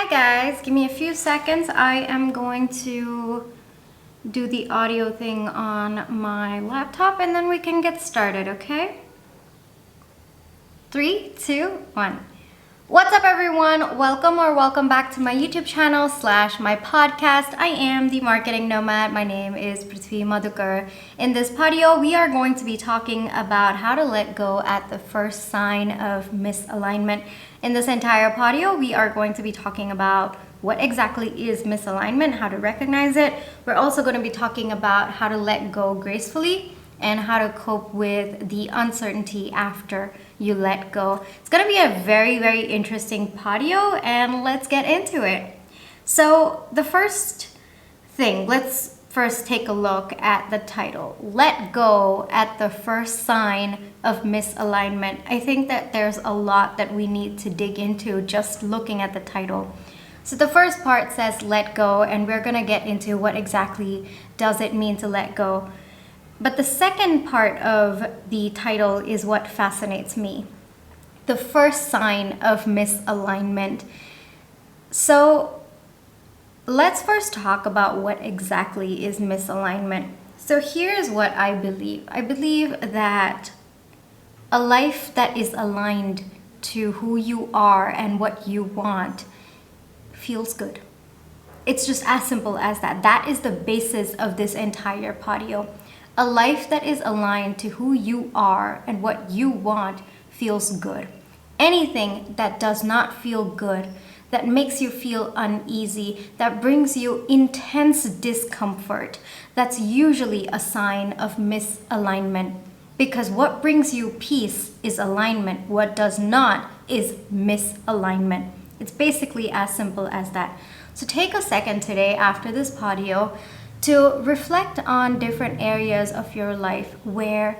Hi guys, give me a few seconds. I am going to do the audio thing on my laptop and then we can get started, okay? 3, 2, 1. What's up everyone? Welcome back to my YouTube channel / my podcast. I am the Marketing Nomad. My name is Prithvi Madhukar. In this audio, we are going to be talking about how to let go at the first sign of misalignment. In this entire audio, we are going to be talking about what exactly is misalignment, how to recognize it. We're also going to be talking about how to let go gracefully and how to cope with the uncertainty after you let go. It's going to be a very interesting audio, and let's get into it. So the first thing, let's first take a look at the title. Let go at the first sign of misalignment. I think that there's a lot that we need to dig into just looking at the title. So the first part says let go, and we're going to get into what exactly does it mean to let go. But the second part of the title is what fascinates me. The first sign of misalignment. So let's first talk about what exactly is misalignment. So here's what I believe. I believe that a life that is aligned to who you are and what you want feels good. It's just as simple as that. That is the basis of this entire audio. A life that is aligned to who you are and what you want feels good. Anything that does not feel good, that makes you feel uneasy, that brings you intense discomfort, that's usually a sign of misalignment. Because what brings you peace is alignment. What does not is misalignment. It's basically as simple as that. So take a second today after this audio to reflect on different areas of your life where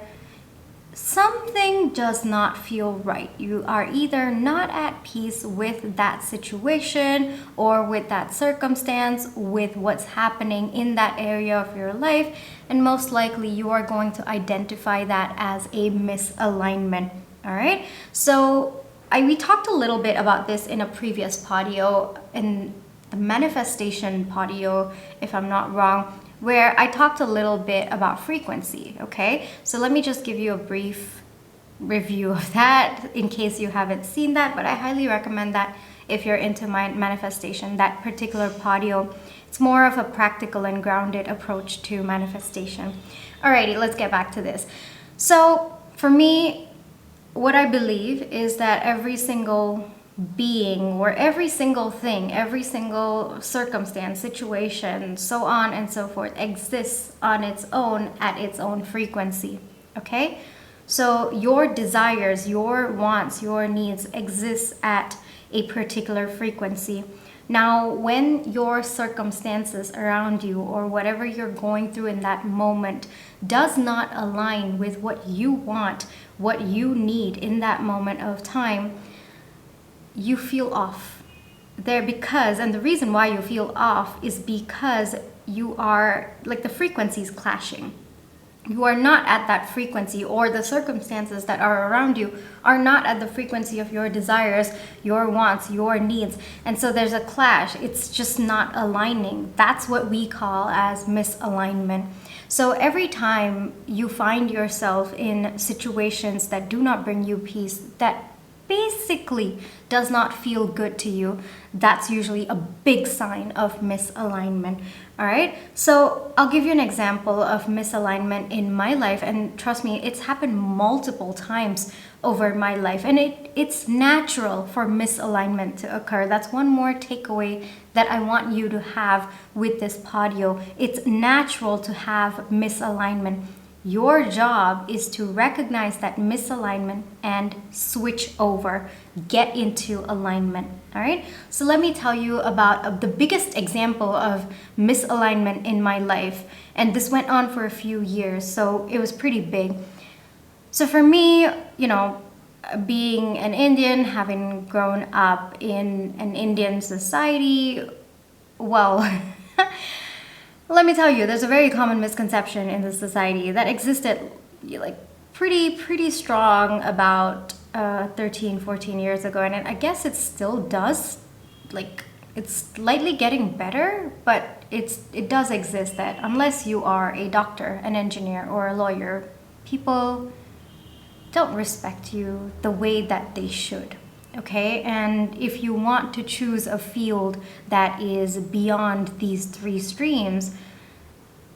something does not feel right. You are either not at peace with that situation or with that circumstance, with what's happening in that area of your life, and most likely you are going to identify that as a misalignment. All right? So we talked a little bit about this in a previous audio, in the manifestation audio, if I'm not wrong, where I talked a little bit about frequency, okay? So let me just give you a brief review of that in case you haven't seen that, but I highly recommend that if you're into manifestation, that particular audio. It's more of a practical and grounded approach to manifestation. Alrighty, let's get back to this. So for me, what I believe is that every single being or every single thing, every single circumstance, situation, so on and so forth, exists on its own at its own frequency. Okay? So your desires, your wants, your needs exist at a particular frequency. Now, when your circumstances around you or whatever you're going through in that moment does not align with what you want, what you need in that moment of time, you feel off there, because, and the reason why you feel off is because you are, like, the frequency is clashing. You are not at that frequency, or the circumstances that are around you are not at the frequency of your desires, your wants, your needs. And so there's a clash. It's just not aligning. That's what we call as misalignment. So every time you find yourself in situations that do not bring you peace, that basically does not feel good to you, that's usually a big sign of misalignment. All right, so I'll give you an example of misalignment in my life, and trust me, it's happened multiple times over my life, and it's natural for misalignment to occur. That's one more takeaway that I want you to have with this audio. It's natural to have misalignment. Your job is to recognize that misalignment and switch over, get into alignment. All right. So let me tell you about the biggest example of misalignment in my life. And this went on for a few years, so it was pretty big. So for me, being an Indian, having grown up in an Indian society, well, let me tell you, there's a very common misconception in the society that existed like pretty strong about 13, 14 years ago. And I guess it still does, like it's slightly getting better, but it does exist that unless you are a doctor, an engineer, or a lawyer, people don't respect you the way that they should. Okay, and if you want to choose a field that is beyond these three streams,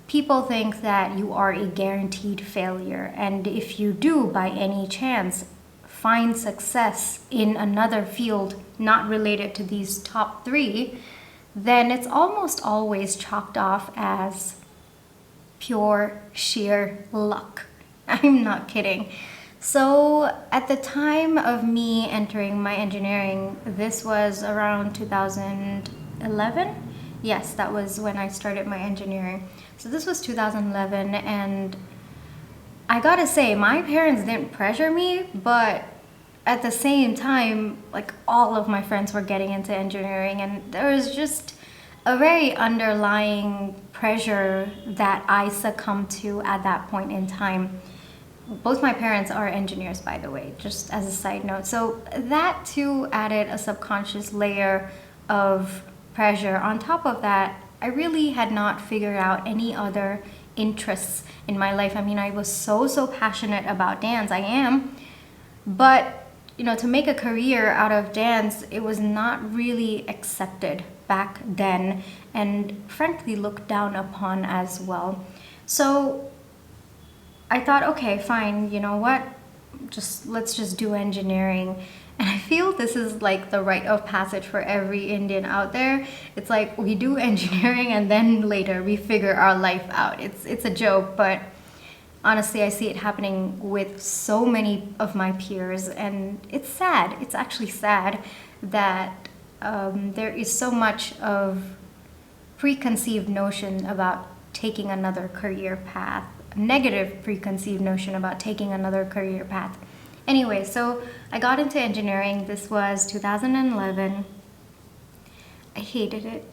people think that you are a guaranteed failure. And if you do, by any chance, find success in another field not related to these top three, then it's almost always chalked off as pure sheer luck. I'm not kidding. So at the time of me entering my engineering, this was around 2011. Yes, that was when I started my engineering. So this was 2011, and I gotta say, my parents didn't pressure me, but at the same time, like, all of my friends were getting into engineering, and there was just a very underlying pressure that I succumbed to at that point in time. Both my parents are engineers, by the way, just as a side note. So that too added a subconscious layer of pressure. On top of that, I really had not figured out any other interests in my life. I mean, I was so passionate about dance. I am. But, to make a career out of dance, it was not really accepted back then, and frankly looked down upon as well. So I thought, okay, fine, you know what? Let's just do engineering. And I feel this is like the rite of passage for every Indian out there. It's like we do engineering and then later we figure our life out. It's a joke, but honestly, I see it happening with so many of my peers, and it's sad. It's actually sad that there is so much of preconceived notion about taking another career path, negative preconceived notion about taking another career path. Anyway, so I got into engineering. This was 2011. I hated it.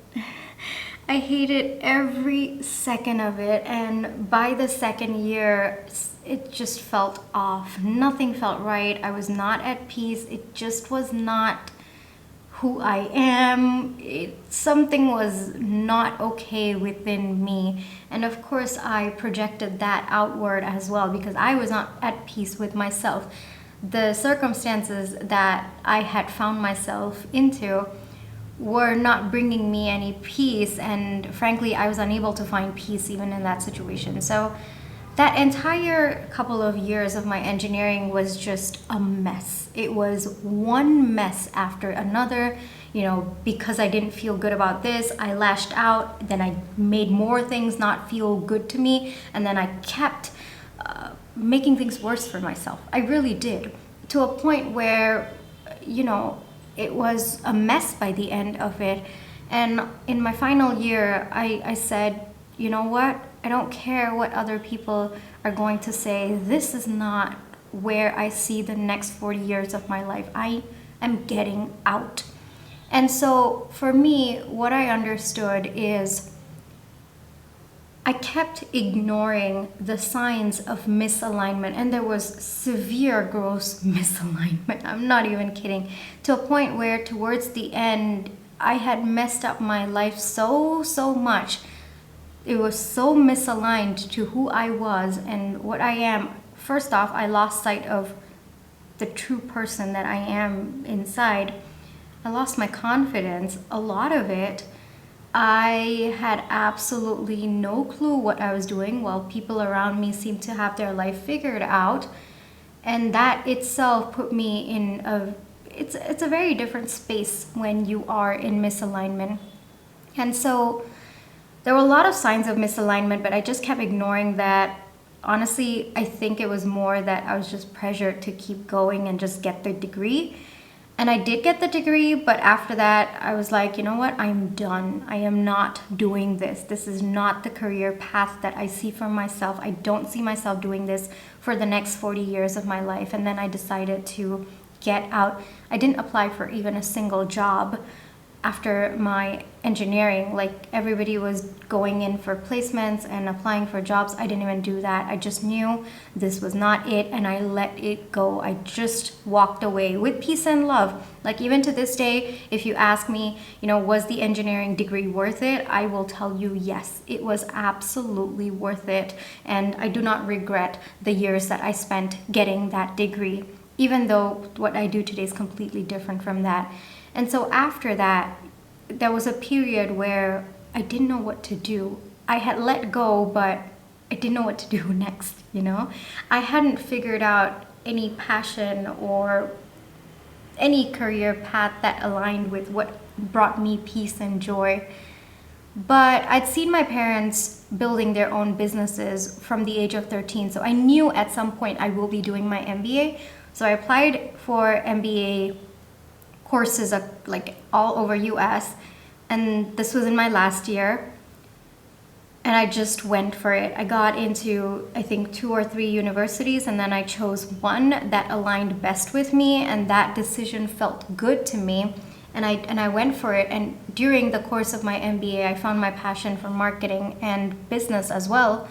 I hated every second of it, and by the second year, it just felt off. Nothing felt right. I was not at peace. It just was not who I am. Something was not okay within me. And of course, I projected that outward as well because I was not at peace with myself. The circumstances that I had found myself into were not bringing me any peace, and frankly, I was unable to find peace even in that situation. So that entire couple of years of my engineering was just a mess. It was one mess after another. Because I didn't feel good about this, I lashed out, then I made more things not feel good to me, and then I kept making things worse for myself. I really did, to a point where, it was a mess by the end of it. And in my final year, I said, you know what? I don't care what other people are going to say. This is not where I see the next 40 years of my life. I am getting out. And so for me, what I understood is I kept ignoring the signs of misalignment, and there was severe gross misalignment. I'm not even kidding. To a point where towards the end, I had messed up my life so much. It was so misaligned to who I was and what I am. First off, I lost sight of the true person that I am inside. I lost my confidence, a lot of it. I had absolutely no clue what I was doing while people around me seemed to have their life figured out. And that itself put me in it's a very different space when you are in misalignment. And so there were a lot of signs of misalignment, but I just kept ignoring that. Honestly, I think it was more that I was just pressured to keep going and just get the degree. And I did get the degree, but after that, I was like, you know what? I'm done. I am not doing this. This is not the career path that I see for myself. I don't see myself doing this for the next 40 years of my life. And then I decided to get out. I didn't apply for even a single job after my engineering. Like, everybody was going in for placements and applying for jobs. I didn't even do that. I just knew this was not it, and I let it go. I just walked away with peace and love. Like, even to this day, if you ask me, was the engineering degree worth it? I will tell you yes, it was absolutely worth it. And I do not regret the years that I spent getting that degree, even though what I do today is completely different from that. And so after that, there was a period where I didn't know what to do. I had let go, but I didn't know what to do next, I hadn't figured out any passion or any career path that aligned with what brought me peace and joy. But I'd seen my parents building their own businesses from the age of 13. So I knew at some point I will be doing my MBA. So I applied for MBA courses like all over US, and this was in my last year, and I just went for it. I got into, I think, 2 or 3 universities, and then I chose one that aligned best with me, and that decision felt good to me, and I went for it. And during the course of my MBA, I found my passion for marketing and business as well,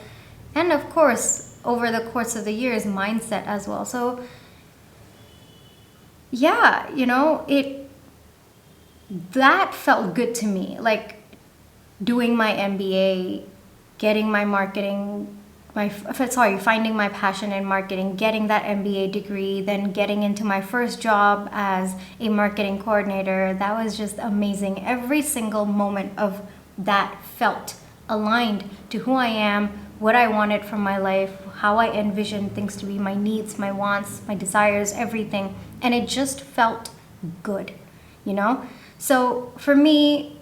and of course over the course of the years, mindset as well. So yeah, that felt good to me. Like, doing my MBA, getting my marketing, finding my passion in marketing, getting that MBA degree, then getting into my first job as a marketing coordinator. That was just amazing. Every single moment of that felt aligned to who I am, what I wanted from my life, how I envisioned things to be, my needs, my wants, my desires, everything. And it just felt good, So for me,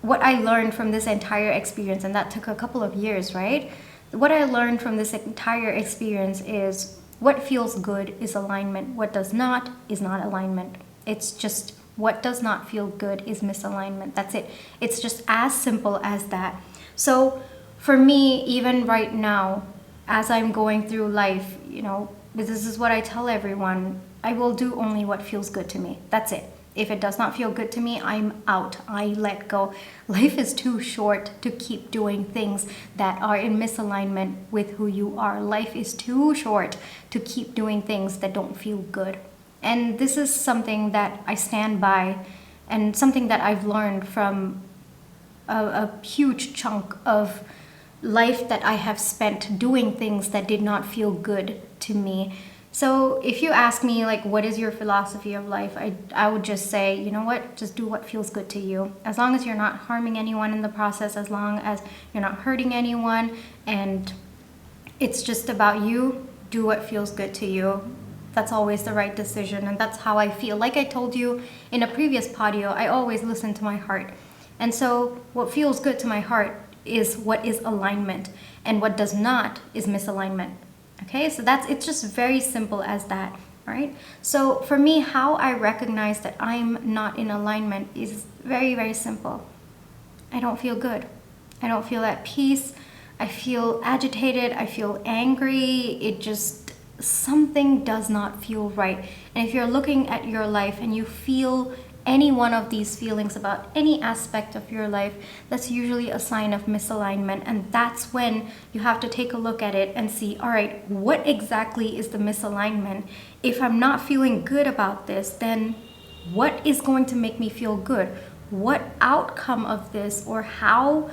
what I learned from this entire experience, and that took a couple of years, right? What I learned from this entire experience is what feels good is alignment. What does not is not alignment. It's just what does not feel good is misalignment. That's it. It's just as simple as that. So for me, even right now, as I'm going through life, this is what I tell everyone. I will do only what feels good to me. That's it. If it does not feel good to me, I'm out. I let go. Life is too short to keep doing things that are in misalignment with who you are. Life is too short to keep doing things that don't feel good. And this is something that I stand by, and something that I've learned from a huge chunk of life that I have spent doing things that did not feel good to me. So if you ask me, like, what is your philosophy of life, I would just say, you know what, just do what feels good to you. As long as you're not harming anyone in the process, as long as you're not hurting anyone, and it's just about you, do what feels good to you. That's always the right decision, and that's how I feel. Like I told you in a previous podio, I always listen to my heart. And so what feels good to my heart is what is alignment, and what does not is misalignment. Okay, so it's just very simple as that, right? So for me, how I recognize that I'm not in alignment is very, very simple. I don't feel good. I don't feel at peace. I feel agitated. I feel angry. Something does not feel right. And if you're looking at your life and you feel any one of these feelings about any aspect of your life, that's usually a sign of misalignment. And that's when you have to take a look at it and see, all right, what exactly is the misalignment? If I'm not feeling good about this, then what is going to make me feel good? What outcome of this, or how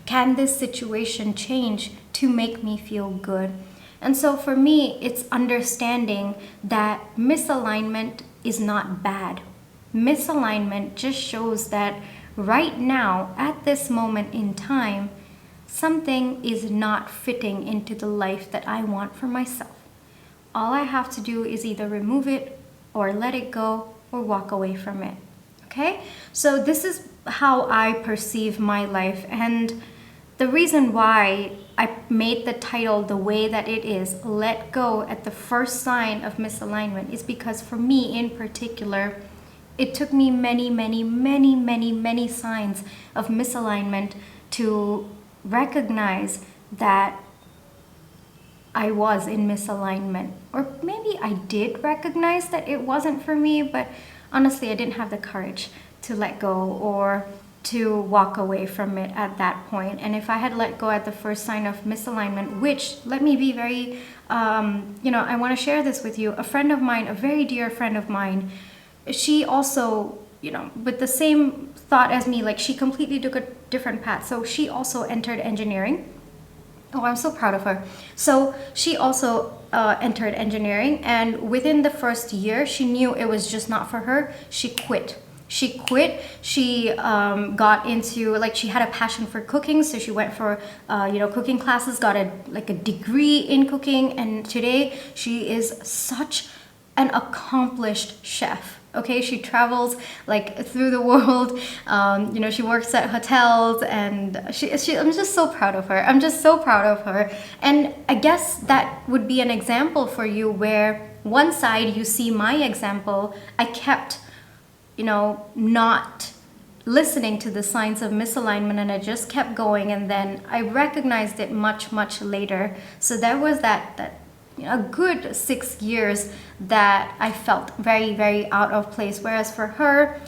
can this situation change to make me feel good? And so for me, it's understanding that misalignment is not bad. Misalignment just shows that right now, at this moment in time, something is not fitting into the life that I want for myself. All I have to do is either remove it or let it go or walk away from it. Okay? So this is how I perceive my life, and the reason why I made the title the way that it is, Let Go at the First Sign of Misalignment, is because for me in particular, it took me many signs of misalignment to recognize that I was in misalignment. Or maybe I did recognize that it wasn't for me, but honestly, I didn't have the courage to let go or to walk away from it at that point. And if I had let go at the first sign of misalignment, which, let me be very, I want to share this with you. A friend of mine, a very dear friend of mine, she also, with the same thought as me, like she completely took a different path. So she also entered engineering. Oh, I'm so proud of her. So she also entered engineering, and within the first year, she knew it was just not for her. She quit. She got into, like, she had a passion for cooking, so she went for cooking classes, got a degree in cooking, and today she is such an accomplished chef. Okay, she travels like through the world. She works at hotels, and I'm just so proud of her. I'm just so proud of her. And I guess that would be an example for you, where one side you see my example, I kept not listening to the signs of misalignment, and I just kept going, and then I recognized it much, much later. So there was that a good 6 years that I felt very, very out of place. Whereas for her,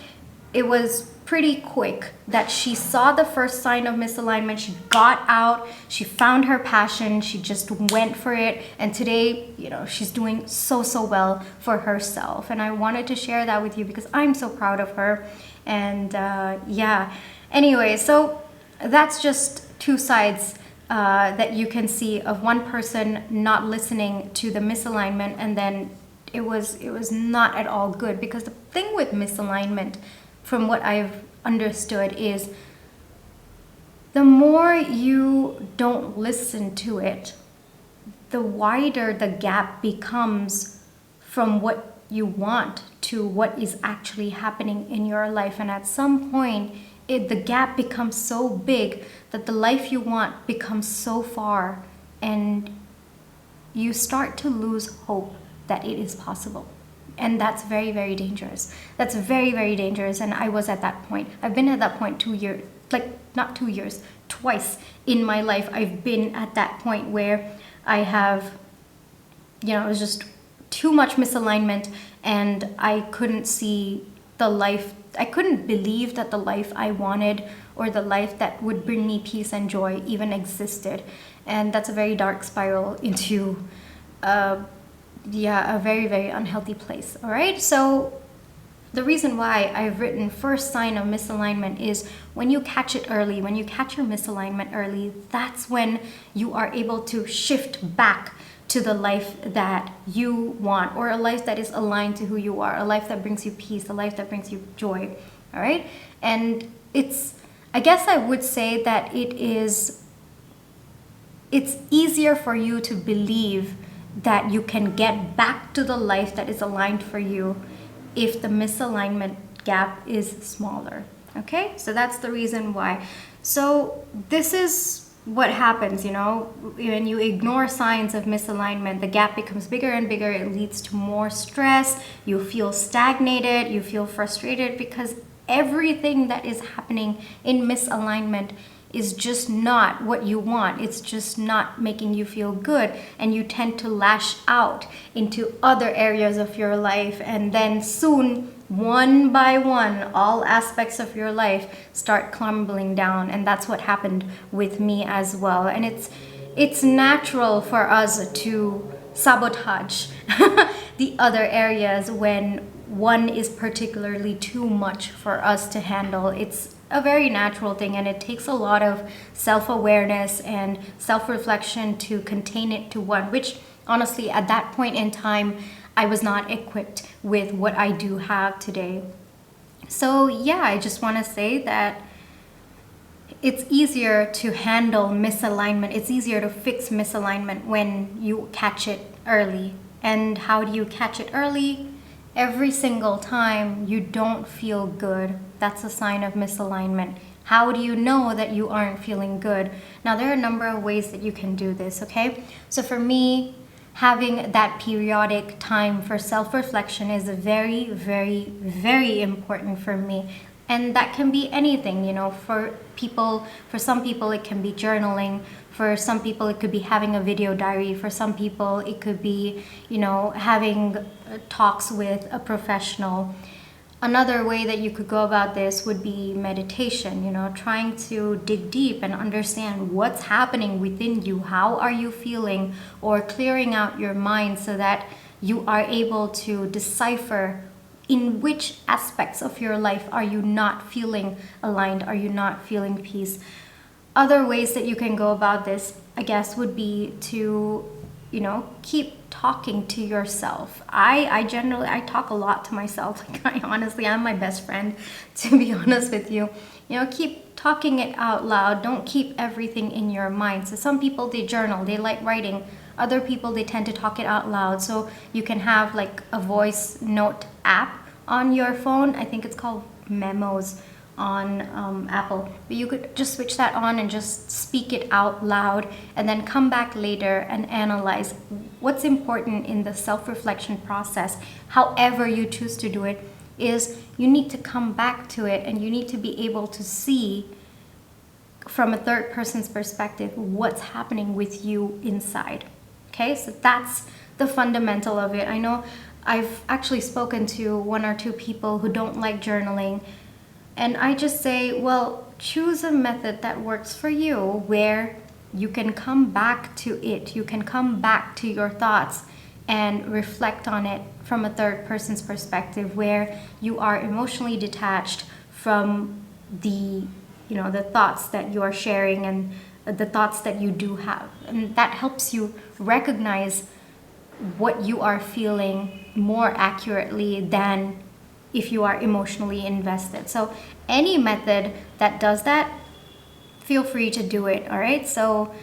it was pretty quick that she saw the first sign of misalignment. She got out, she found her passion, she just went for it. And today, she's doing so well for herself. And I wanted to share that with you because I'm so proud of her. And anyway, so that's just two sides that you can see of one person not listening to the misalignment, and then it was not at all good. Because the thing with misalignment, from what I've understood, is the more you don't listen to it, the wider the gap becomes from what you want to what is actually happening in your life. And at some point, the gap becomes so big that the life you want becomes so far, and you start to lose hope that it is possible. And that's very, very dangerous. That's very, very dangerous. And I was at that point. I've been at that point 2 years, not 2 years, twice in my life. I've been at that point where I have, it was just too much misalignment, and I couldn't see the life. I couldn't believe that the life I wanted, or the life that would bring me peace and joy, even existed. And that's a very dark spiral into a very, very unhealthy place. All right. So the reason why I've written first sign of misalignment is when you catch it early, when you catch your misalignment early, that's when you are able to shift back to the life that you want, or a life that is aligned to who you are, a life that brings you peace, a life that brings you joy. All right. And I guess I would say that it's easier for you to believe that you can get back to the life that is aligned for you if the misalignment gap is smaller. Okay, so that's the reason why. So this is what happens, when you ignore signs of misalignment, the gap becomes bigger and bigger. It leads to more stress. You feel stagnated, you feel frustrated, because everything that is happening in misalignment is just not what you want. It's just not making you feel good, and you tend to lash out into other areas of your life, and then soon, one by one, all aspects of your life start crumbling down. And that's what happened with me as well. And it's natural for us to sabotage the other areas when one is particularly too much for us to handle. It's a very natural thing, and it takes a lot of self-awareness and self-reflection to contain it to one, which honestly at that point in time I was not equipped with what I do have today. So I just want to say that it's easier to handle misalignment. It's easier to fix misalignment when you catch it early. And how do you catch it early? Every single time you don't feel good, that's a sign of misalignment. How do you know that you aren't feeling good? Now, there are a number of ways that you can do this, okay? So for me, having that periodic time for self-reflection is very, very, very important for me. And that can be anything, for some people it can be journaling. For some people it could be having a video diary. For some people it could be, having talks with a professional. Another way that you could go about this would be meditation, trying to dig deep and understand what's happening within you. How are you feeling? Or clearing out your mind so that you are able to decipher in which aspects of your life are you not feeling aligned? Are you not feeling peace? Other ways that you can go about this, I guess, would be to keep talking to yourself. I generally talk a lot to myself. I'm my best friend, to be honest with you. Keep talking it out loud. Don't keep everything in your mind. So some people, they journal, they like writing. Other people, they tend to talk it out loud. So you can have like a voice note app on your phone. I think it's called Memos on Apple, but you could just switch that on and just speak it out loud, and then come back later and analyze what's important in the self-reflection process. However you choose to do it, is you need to come back to it, and you need to be able to see from a third person's perspective what's happening with you inside. Okay, so that's the fundamental of it. I know I've actually spoken to one or two people who don't like journaling, and I just say, well, choose a method that works for you, where you can come back to it. You can come back to your thoughts and reflect on it from a third person's perspective, where you are emotionally detached from the thoughts that you are sharing and the thoughts that you do have. And that helps you recognize what you are feeling more accurately than if you are emotionally invested. So any method that does that, feel free to do it. All right, so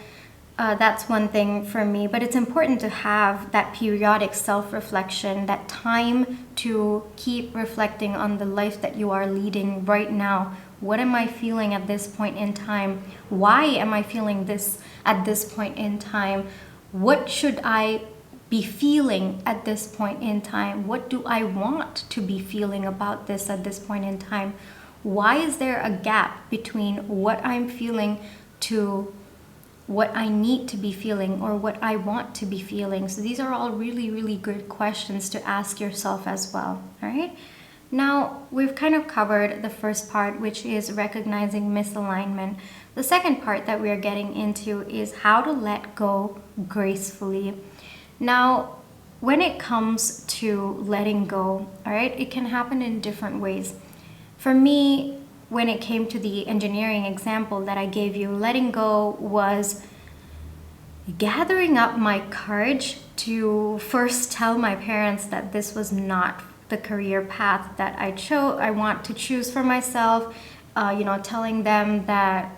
that's one thing for me. But it's important to have that periodic self-reflection, that time to keep reflecting on the life that you are leading right now. What am I feeling at this point in time? Why am I feeling this at this point in time? What should I be feeling at this point in time? What do I want to be feeling about this at this point in time? Why is there a gap between what I'm feeling to what I need to be feeling, or what I want to be feeling? So these are all really, really good questions to ask yourself as well. All right. Now, we've kind of covered the first part, which is recognizing misalignment. The second part that we are getting into is how to let go gracefully. Now, when it comes to letting go, all right, it can happen in different ways. For me, when it came to the engineering example that I gave you, letting go was gathering up my courage to first tell my parents that this was not the career path that I want to choose for myself, telling them that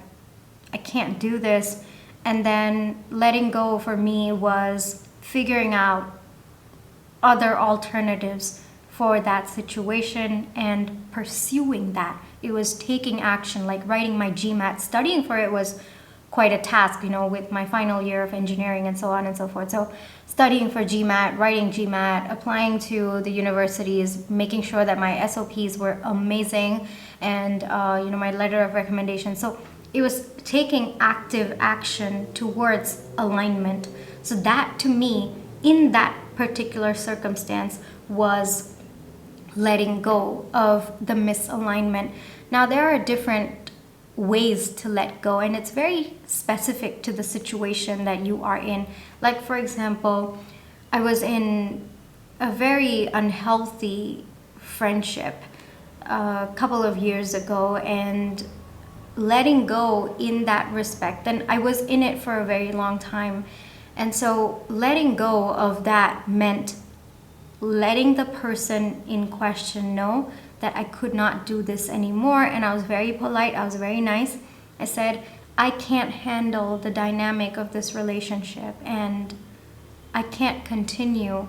I can't do this. And then letting go for me was figuring out other alternatives for that situation and pursuing that. It was taking action, like writing my GMAT. Studying for it was quite a task, with my final year of engineering and so on and so forth. So studying for GMAT, writing GMAT, applying to the universities, making sure that my SOPs were amazing, and my letter of recommendation. So it was taking active action towards alignment. So that, to me, in that particular circumstance, was letting go of the misalignment. Now, there are different ways to let go, and it's very specific to the situation that you are in. Like, for example, I was in a very unhealthy friendship a couple of years ago, and letting go in that respect, and I was in it for a very long time. And so letting go of that meant letting the person in question know that I could not do this anymore. And I was very polite, I was very nice. I said, I can't handle the dynamic of this relationship, and I can't continue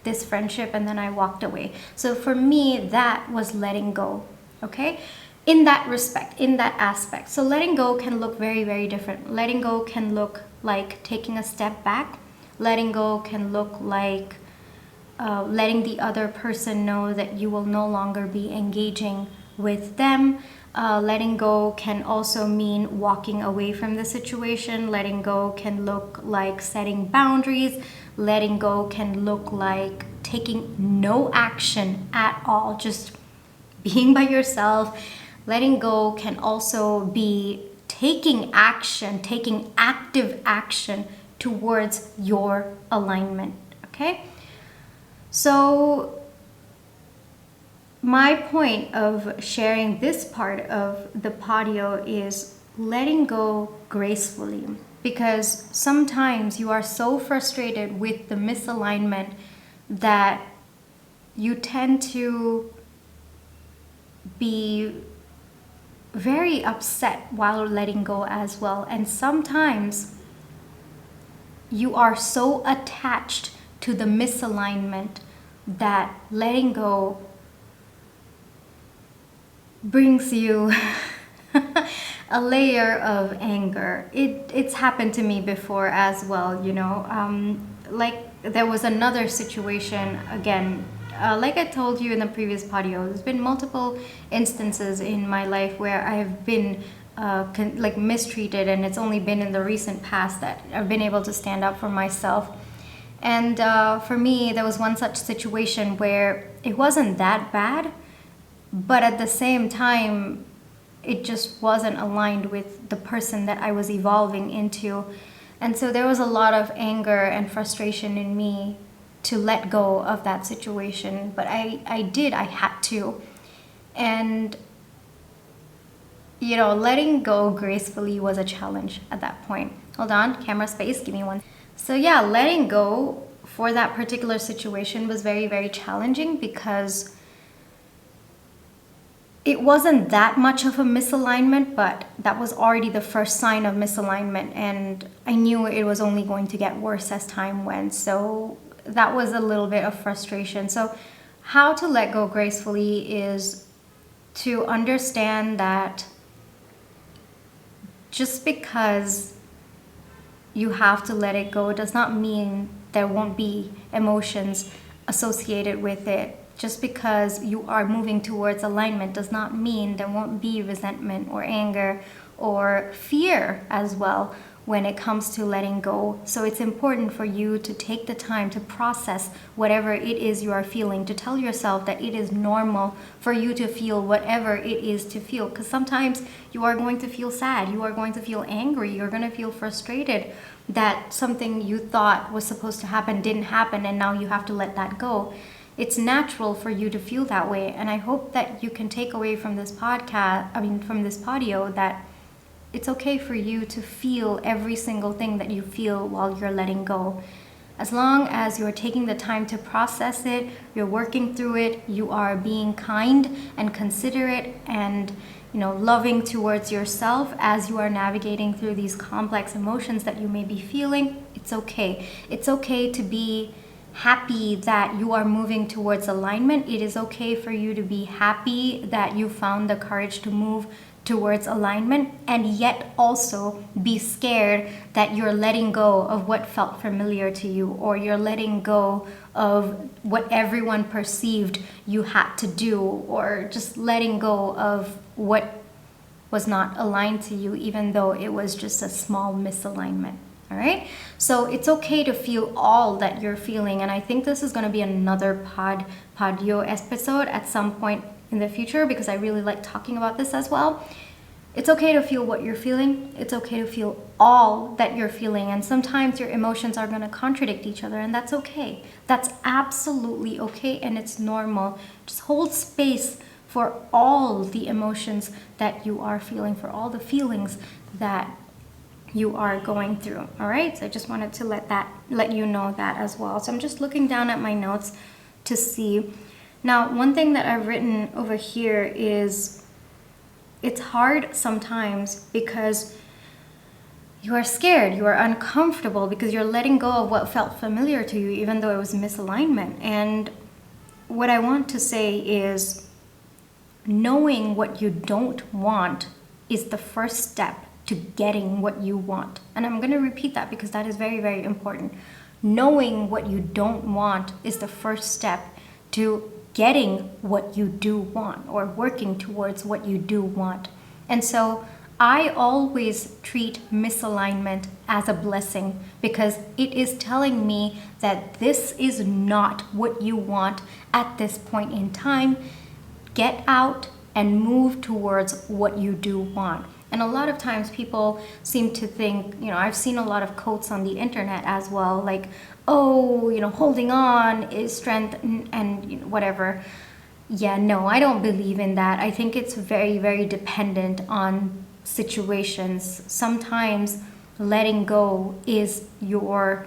this friendship. And then I walked away. So for me, that was letting go, okay? In that respect, in that aspect. So letting go can look very, very different. Letting go can look like taking a step back. Letting go can look like letting the other person know that you will no longer be engaging with them. Letting go can also mean walking away from the situation. Letting go can look like setting boundaries. Letting go can look like taking no action at all, just being by yourself. Letting go can also be taking action, taking active action towards your alignment, okay? So my point of sharing this part of the patio is letting go gracefully, because sometimes you are so frustrated with the misalignment that you tend to be very upset while letting go as well. And sometimes you are so attached to the misalignment that letting go brings you a layer of anger. It's happened to me before as well, you know. Like there was another situation again. Like I told you in the previous patio, there's been multiple instances in my life where I have been like mistreated, and it's only been in the recent past that I've been able to stand up for myself. And for me, there was one such situation where it wasn't that bad, but at the same time, it just wasn't aligned with the person that I was evolving into. And so there was a lot of anger and frustration in me to let go of that situation. But I had to. And, you know, letting go gracefully was a challenge at that point. Hold on, camera space, give me one. So yeah, letting go for that particular situation was very, very challenging, because it wasn't that much of a misalignment, but that was already the first sign of misalignment, and I knew it was only going to get worse as time went. So that was a little bit of frustration. So how to let go gracefully is to understand that just because you have to let it go does not mean there won't be emotions associated with it. Just because you are moving towards alignment does not mean there won't be resentment or anger or fear as well when it comes to letting go. So it's important for you to take the time to process whatever it is you are feeling, to tell yourself that it is normal for you to feel whatever it is to feel. Because sometimes you are going to feel sad, you are going to feel angry, you're going to feel frustrated that something you thought was supposed to happen didn't happen, and now you have to let that go. It's natural for you to feel that way, and I hope that you can take away from this from this patio, that it's okay for you to feel every single thing that you feel while you're letting go. As long as you're taking the time to process it, you're working through it, you are being kind and considerate and, you know, loving towards yourself as you are navigating through these complex emotions that you may be feeling, it's okay. It's okay to be happy that you are moving towards alignment. It is okay for you to be happy that you found the courage to move towards alignment, and yet also be scared that you're letting go of what felt familiar to you, or you're letting go of what everyone perceived you had to do, or just letting go of what was not aligned to you, even though it was just a small misalignment. All right, so it's okay to feel all that you're feeling, and I think this is going to be another patio episode at some point in the future, because I really like talking about this as well. It's okay to feel what you're feeling. It's okay to feel all that you're feeling, and sometimes your emotions are going to contradict each other, and that's okay. That's absolutely okay, and it's normal. Just hold space for all the emotions that you are feeling, for all the feelings that you are going through. All right, so I just wanted to let you know that as well. So I'm just looking down at my notes to see. Now, one thing that I've written over here is it's hard sometimes because you are scared, you are uncomfortable, because you're letting go of what felt familiar to you, even though it was misalignment. And what I want to say is, knowing what you don't want is the first step to getting what you want. And I'm going to repeat that because that is very, very important. Knowing what you don't want is the first step to getting what you do want, or working towards what you do want. And so I always treat misalignment as a blessing, because it is telling me that this is not what you want at this point in time. get out and move towards what you do want. And a lot of times people seem to think, I've seen a lot of quotes on the internet as well, like, oh, holding on is strength and whatever. Yeah, no, I don't believe in that. I think it's very, very dependent on situations. Sometimes letting go is your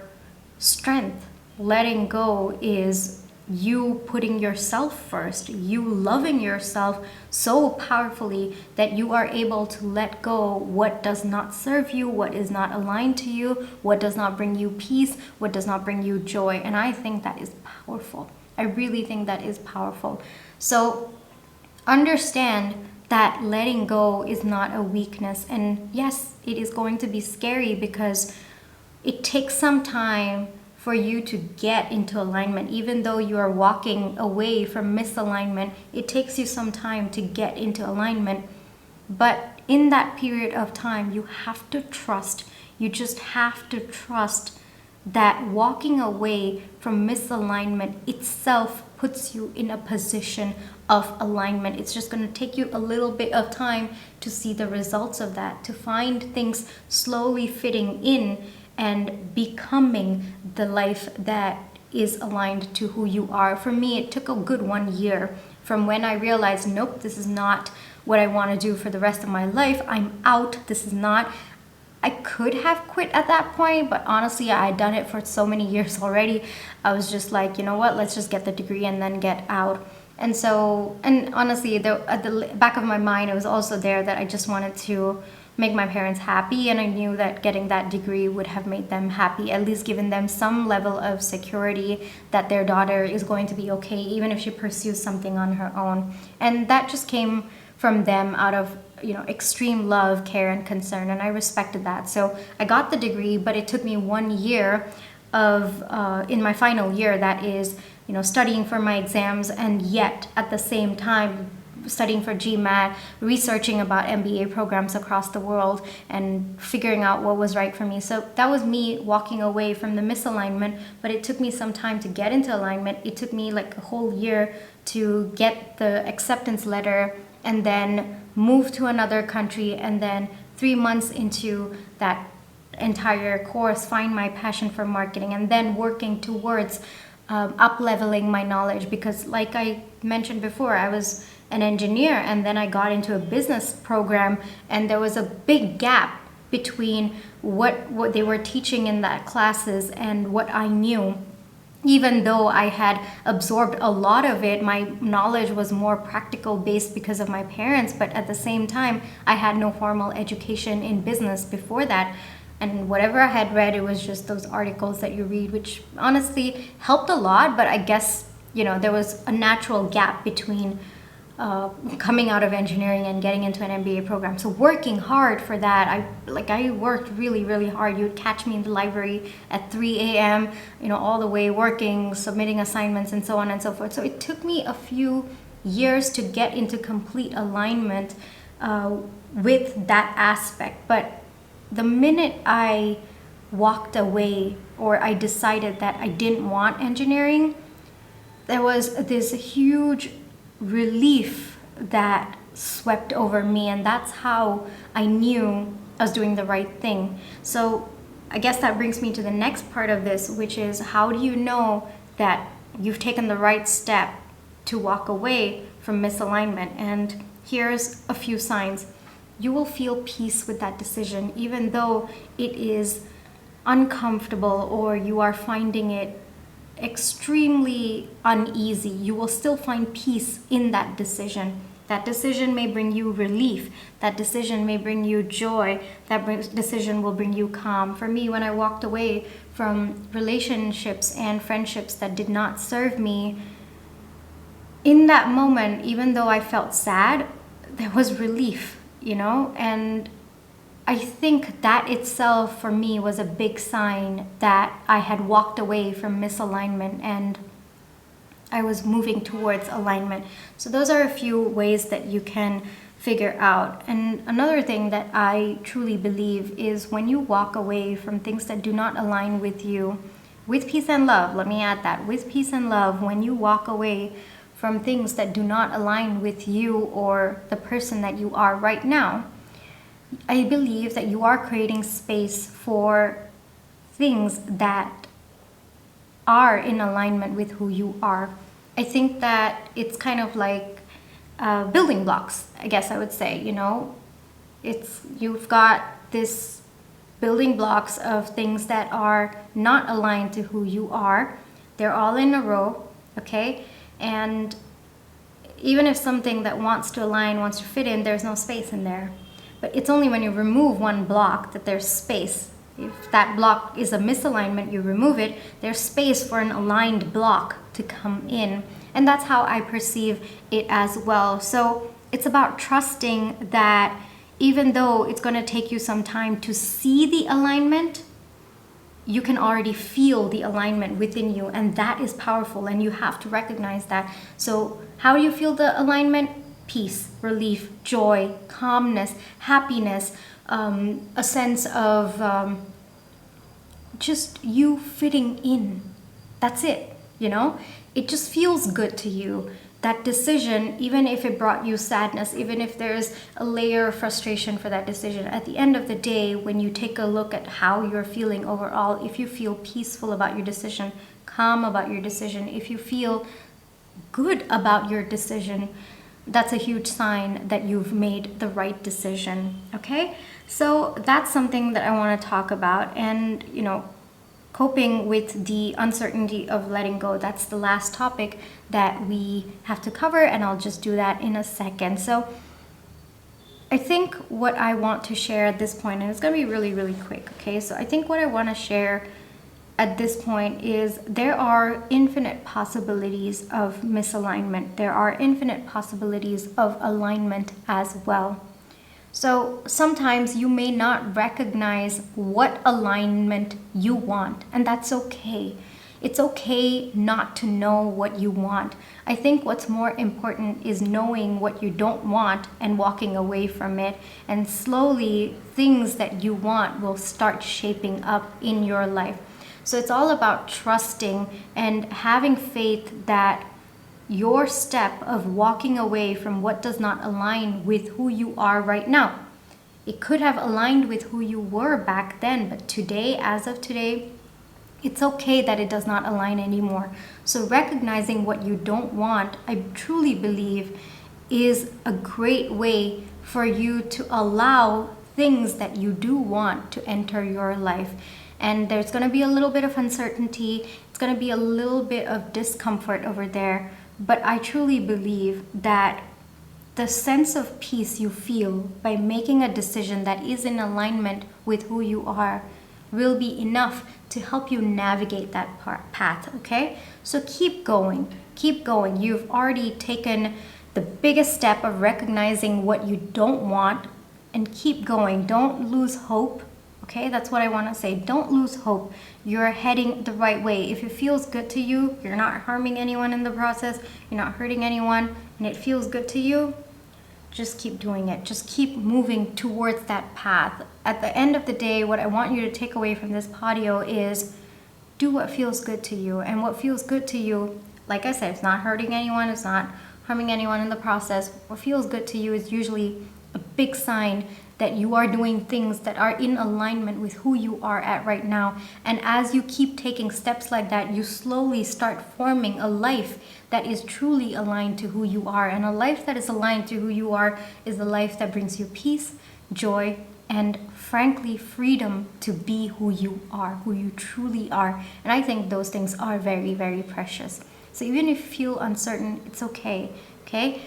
strength. Letting go is you putting yourself first, you loving yourself so powerfully that you are able to let go what does not serve you, what is not aligned to you, what does not bring you peace, what does not bring you joy. And I think that is powerful. I really think that is powerful. So understand that letting go is not a weakness. And yes, it is going to be scary because it takes some time for you to get into alignment. Even though you are walking away from misalignment, it takes you some time to get into alignment. But in that period of time, you have to trust. You just have to trust that walking away from misalignment itself puts you in a position of alignment. It's just going to take you a little bit of time to see the results of that, to find things slowly fitting in and becoming the life that is aligned to who you are. For me, it took a good 1 year from when I realized, nope, this is not what I want to do for the rest of my life. I'm out. This is not. I could have quit at that point, but honestly, I had done it for so many years already. I was just like, you know what, let's just get the degree and then get out. And so, and honestly, at the back of my mind, it was also there that I just wanted to make my parents happy, and I knew that getting that degree would have made them happy, at least given them some level of security that their daughter is going to be okay, even if she pursues something on her own. And that just came from them out of extreme love, care, and concern, and I respected that. So I got the degree, but it took me 1 year of in my final year, that is, studying for my exams, and yet at the same time studying for GMAT, researching about MBA programs across the world, and figuring out what was right for me. So that was me walking away from the misalignment, but it took me some time to get into alignment. It took me like a whole year to get the acceptance letter, and then move to another country, and then 3 months into that entire course, find my passion for marketing, and then working towards up-leveling my knowledge. Because like I mentioned before, I was an engineer, and then I got into a business program, and there was a big gap between what they were teaching in that classes and what I knew. Even though I had absorbed a lot of it, my knowledge was more practical based because of my parents, but at the same time, I had no formal education in business before that. And whatever I had read, it was just those articles that you read, which honestly helped a lot, but I guess, there was a natural gap between coming out of engineering and getting into an MBA program. So working hard for that, I worked really, really hard. You'd catch me in the library at 3 a.m., all the way working, submitting assignments, and so on and so forth. So it took me a few years to get into complete alignment with that aspect. But the minute I walked away, or I decided that I didn't want engineering, there was this huge relief that swept over me, and that's how I knew I was doing the right thing. So I guess that brings me to the next part of this, which is, how do you know that you've taken the right step to walk away from misalignment? And here's a few signs. You will feel peace with that decision, even though it is uncomfortable or you are finding it extremely uneasy. You will still find peace in that decision. That decision may bring you relief. That decision may bring you joy. That decision will bring you calm. For me, when I walked away from relationships and friendships that did not serve me, in that moment, even though I felt sad, there was relief, and I think that itself for me was a big sign that I had walked away from misalignment and I was moving towards alignment. So those are a few ways that you can figure out. And another thing that I truly believe is, when you walk away from things that do not align with you, with peace and love, let me add that, with peace and love, when you walk away from things that do not align with you or the person that you are right now, I believe that you are creating space for things that are in alignment with who you are. I think that it's kind of like building blocks, I guess I would say, you've got this building blocks of things that are not aligned to who you are. They're all in a row, okay? And even if something that wants to align, wants to fit in, there's no space in there. But it's only when you remove one block that there's space. If that block is a misalignment, you remove it, there's space for an aligned block to come in. And that's how I perceive it as well. So it's about trusting that even though it's going to take you some time to see the alignment, you can already feel the alignment within you, and that is powerful, and you have to recognize that. So how do you feel the alignment? Peace, relief, joy, calmness, happiness, a sense of just you fitting in. That's it, It just feels good to you. That decision, even if it brought you sadness, even if there's a layer of frustration for that decision, at the end of the day, when you take a look at how you're feeling overall, if you feel peaceful about your decision, calm about your decision, if you feel good about your decision, that's a huge sign that you've made the right decision, okay? So that's something that I want to talk about. And, coping with the uncertainty of letting go. That's the last topic that we have to cover, and I'll just do that in a second. So I think what I want to share at this point, and it's going to be really, really quick, okay? So I think what I want to share at this point is there are infinite possibilities of misalignment. There are infinite possibilities of alignment as well. So sometimes you may not recognize what alignment you want, and that's okay. It's okay not to know what you want. I think what's more important is knowing what you don't want and walking away from it, and slowly things that you want will start shaping up in your life. So it's all about trusting and having faith that your step of walking away from what does not align with who you are right now. It could have aligned with who you were back then, but today, as of today, it's okay that it does not align anymore. So recognizing what you don't want, I truly believe, is a great way for you to allow things that you do want to enter your life. And there's going to be a little bit of uncertainty. It's going to be a little bit of discomfort over there. But I truly believe that the sense of peace you feel by making a decision that is in alignment with who you are will be enough to help you navigate that path, okay? So keep going, keep going. You've already taken the biggest step of recognizing what you don't want, and keep going. Don't lose hope, okay? That's what I want to say. Don't lose hope. You're heading the right way. If it feels good to you, you're not harming anyone in the process, you're not hurting anyone, and it feels good to you, just keep doing it. Just keep moving towards that path. At the end of the day, what I want you to take away from this audio is do what feels good to you. And what feels good to you, like I said, it's not hurting anyone, it's not harming anyone in the process. What feels good to you is usually a big sign that you are doing things that are in alignment with who you are at right now. And as you keep taking steps like that, you slowly start forming a life that is truly aligned to who you are. And a life that is aligned to who you are is a life that brings you peace, joy, and frankly, freedom to be who you are, who you truly are. And I think those things are very, very precious. So even if you feel uncertain, it's okay, okay?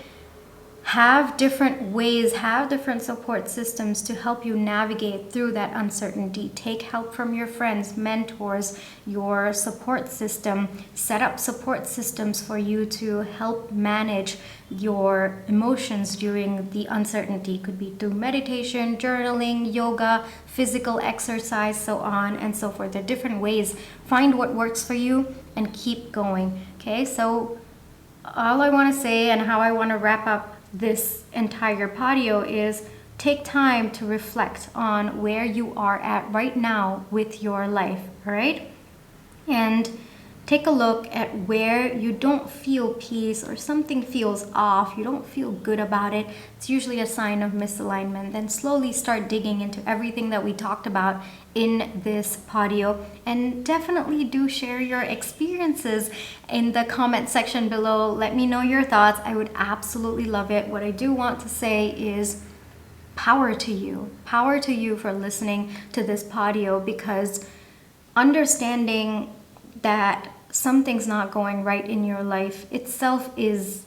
Have different ways, have different support systems to help you navigate through that uncertainty. Take help from your friends, mentors, your support system. Set up support systems for you to help manage your emotions during the uncertainty. It could be through meditation, journaling, yoga, physical exercise, so on and so forth. There are different ways. Find what works for you and keep going. Okay, so all I want to say and how I want to wrap up this entire audio is take time to reflect on where you are at right now with your life, all right? And take a look at where you don't feel peace or something feels off, you don't feel good about it. It's usually a sign of misalignment. Then slowly start digging into everything that we talked about in this podio, and definitely do share your experiences in the comment section below. Let me know your thoughts. I would absolutely love it. What I do want to say is power to you for listening to this podio, because understanding that something's not going right in your life itself is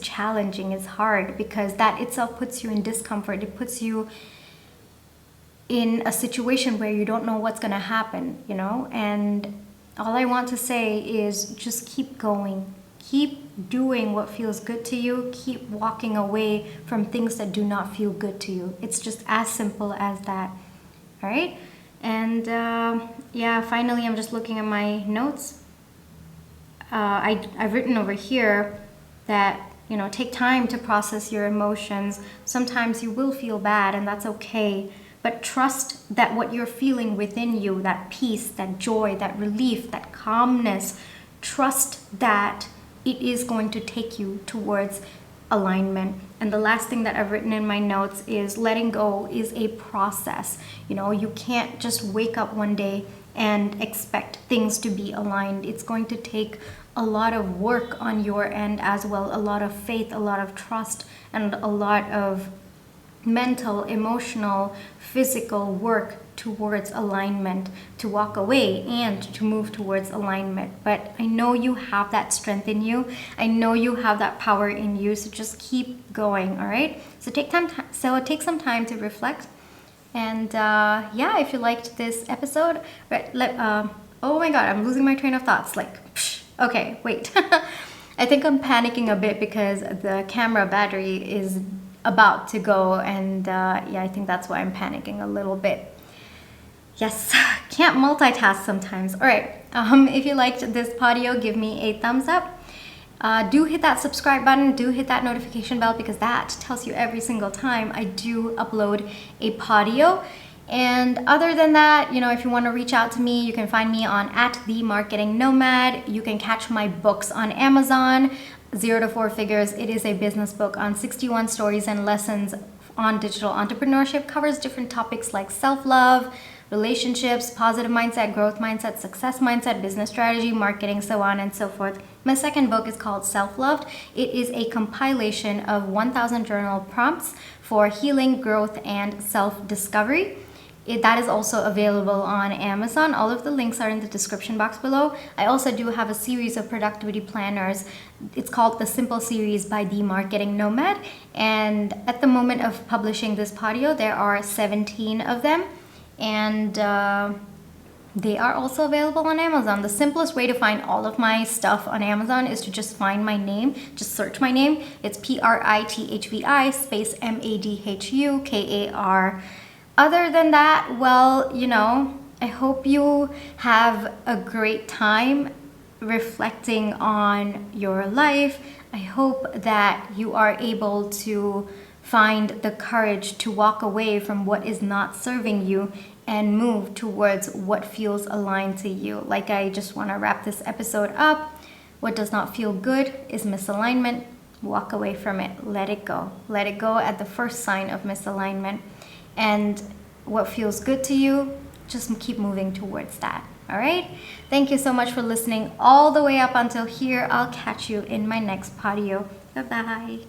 challenging, is hard, because that itself puts you in discomfort. It puts you in a situation where you don't know what's going to happen, you know? And all I want to say is just keep going. Keep doing what feels good to you. Keep walking away from things that do not feel good to you. It's just as simple as that. All right? And yeah, finally, I'm just looking at my notes. I've written over here that, you know, take time to process your emotions. Sometimes you will feel bad, and that's okay. But trust that what you're feeling within you, that peace, that joy, that relief, that calmness, trust that it is going to take you towards alignment. And the last thing that I've written in my notes is letting go is a process. You know, you can't just wake up one day and expect things to be aligned. It's going to take a lot of work on your end as well, a lot of faith, a lot of trust, and a lot of mental, emotional, physical work towards alignment, to walk away and to move towards alignment. But I know you have that strength in you. I know you have that power in you. So just keep going. All right. So take some time to reflect. And yeah, if you liked this episode, oh my God, I'm losing my train of thoughts. Okay, wait. I think I'm panicking a bit because the camera battery is about to go, and yeah, I think that's why I'm panicking a little bit. Yes, can't multitask sometimes. All right, if you liked this podio, give me a thumbs up. Do hit that subscribe button, do hit that notification bell, because that tells you every single time I do upload a podio. And other than that, you know, if you want to reach out to me, you can find me on @themarketingnomad. You can catch my books on Amazon. 0 to 4 Figures. It is a business book on 61 stories and lessons on digital entrepreneurship. Covers different topics like self-love, relationships, positive mindset, growth mindset, success mindset, business strategy, marketing, so on and so forth. My second book is called Self-Loved. It is a compilation of 1,000 journal prompts for healing, growth, and self-discovery. That is also available on Amazon. All of the links are in the description box below. I also do have a series of productivity planners. It's called the Simple Series by The Marketing Nomad. And at the moment of publishing this podio, there are 17 of them. And they are also available on Amazon. The simplest way to find all of my stuff on Amazon is to just find my name. Just search my name. It's PRITHVI space MADHUKAR. Other than that, well, you know, I hope you have a great time reflecting on your life. I hope that you are able to find the courage to walk away from what is not serving you and move towards what feels aligned to you. Like, I just want to wrap this episode up. What does not feel good is misalignment. Walk away from it. Let it go. Let it go at the first sign of misalignment. And what feels good to you, just keep moving towards that. All right? Thank you so much for listening all the way up until here. I'll catch you in my next podio. Bye-bye.